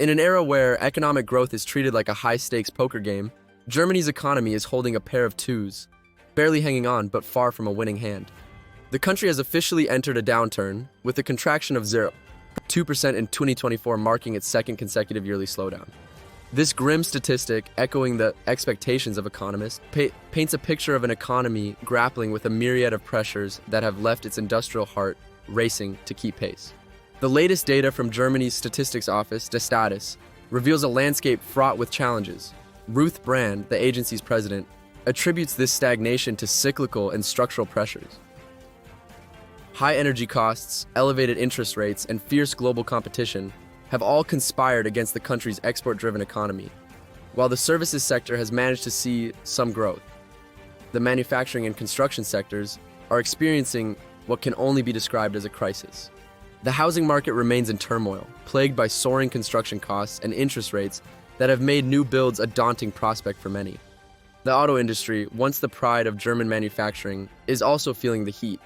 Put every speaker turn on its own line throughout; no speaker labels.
In an era where economic growth is treated like a high-stakes poker game, Germany's economy is holding a pair of twos, barely hanging on but far from a winning hand. The country has officially entered a downturn, with a contraction of 0.2% in 2024 marking its second consecutive yearly slowdown. This grim statistic, echoing the expectations of economists, paints a picture of an economy grappling with a myriad of pressures that have left its industrial heart racing to keep pace. The latest data from Germany's statistics office, Der Status, reveals a landscape fraught with challenges. Ruth Brand, the agency's president, attributes this stagnation to cyclical and structural pressures. High energy costs, elevated interest rates, and fierce global competition have all conspired against the country's export-driven economy. While the services sector has managed to see some growth, the manufacturing and construction sectors are experiencing what can only be described as a crisis. The housing market remains in turmoil, plagued by soaring construction costs and interest rates that have made new builds a daunting prospect for many. The auto industry, once the pride of German manufacturing, is also feeling the heat.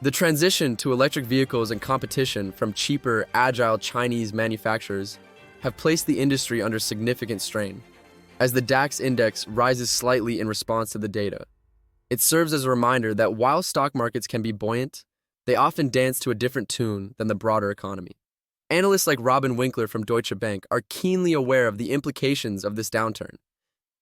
The transition to electric vehicles and competition from cheaper, agile Chinese manufacturers have placed the industry under significant strain. As the DAX index rises slightly in response to the data, it serves as a reminder that while stock markets can be buoyant, they often dance to a different tune than the broader economy. Analysts like Robin Winkler from Deutsche Bank are keenly aware of the implications of this downturn.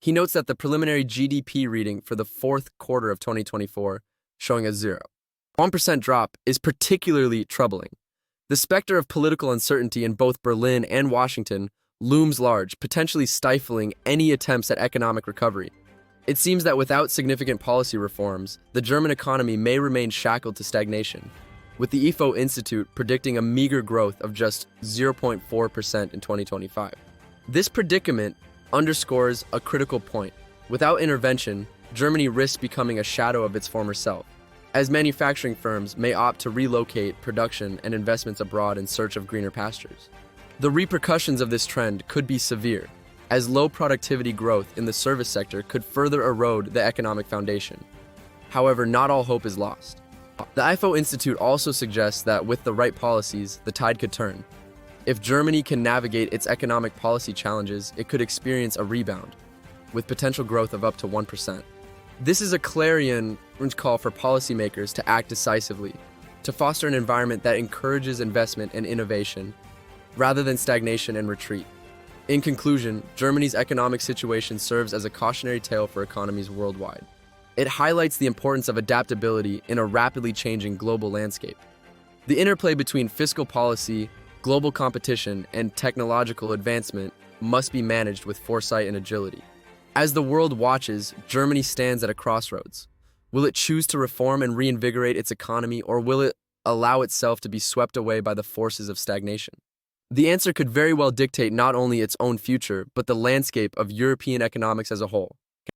He notes that the preliminary GDP reading for the fourth quarter of 2024, showing a 0.1% drop, is particularly troubling. The specter of political uncertainty in both Berlin and Washington looms large, potentially stifling any attempts at economic recovery. It seems that without significant policy reforms, the German economy may remain shackled to stagnation, with the IFO Institute predicting a meager growth of just 0.4% in 2025. This predicament underscores a critical point. Without intervention, Germany risks becoming a shadow of its former self, as manufacturing firms may opt to relocate production and investments abroad in search of greener pastures. The repercussions of this trend could be severe, as low productivity growth in the service sector could further erode the economic foundation. However, not all hope is lost. The IFO Institute also suggests that with the right policies, the tide could turn. If Germany can navigate its economic policy challenges, it could experience a rebound, with potential growth of up to 1%. This is a clarion call for policymakers to act decisively, to foster an environment that encourages investment and innovation, rather than stagnation and retreat. In conclusion, Germany's economic situation serves as a cautionary tale for economies worldwide. It highlights the importance of adaptability in a rapidly changing global landscape. The interplay between fiscal policy, global competition, and technological advancement must be managed with foresight and agility. As the world watches, Germany stands at a crossroads. Will it choose to reform and reinvigorate its economy, or will it allow itself to be swept away by the forces of stagnation? The answer could very well dictate not only its own future, but the landscape of European economics as a whole.